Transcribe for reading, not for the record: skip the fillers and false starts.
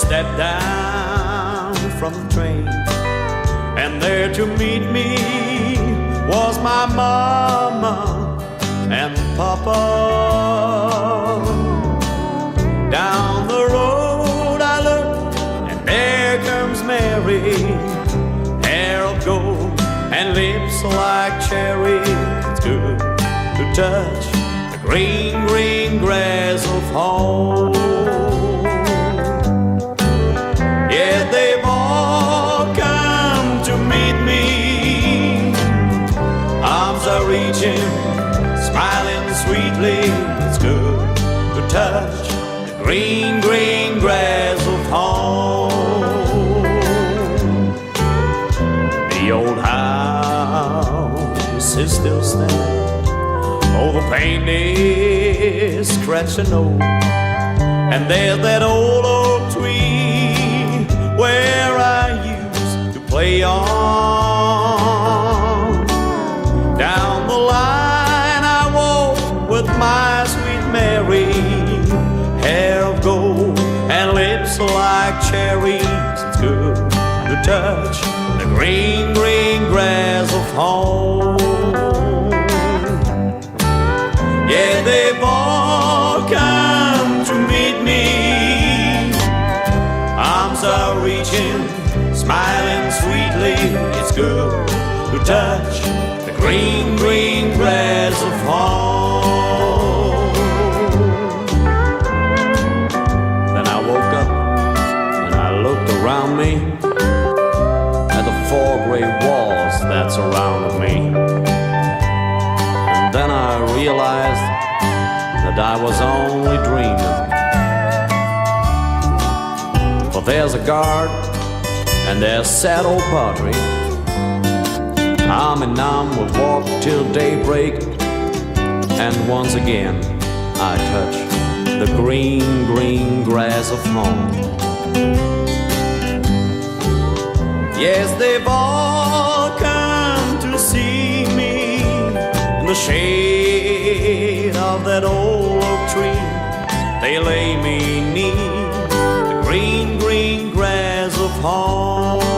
stepped down from the train, and there to meet me was my mama and papa. Down the road I looked, and there comes Mary, hair of gold and lips like cherry. It's good to touch the green, green grass of home. Yeah, they've all come to meet me. Arms are reaching, smiling sweetly. It's good to touch the green, green grass of home. The old house is still standing, oh, the paint is scratching old, and there's that old oak tree where I used to play on. Down the line I walk with my sweet Mary, hair of gold and lips like cherries. It's good to touch the green, green grass of home. Yeah, they've all come to meet me. Arms are reaching, smiling sweetly. It's good to touch the green, green grass of home. Then I woke up and I looked around me at the four gray walls that surrounded me. And then I realized that I was only dreaming. For there's a guard and there's sad old padre. Arm in arm we'll walk till daybreak, and once again I touch the green, green grass of home. Yes, they've all come to see me in the shade of that old oak tree. They lay me neath the green, green grass of home.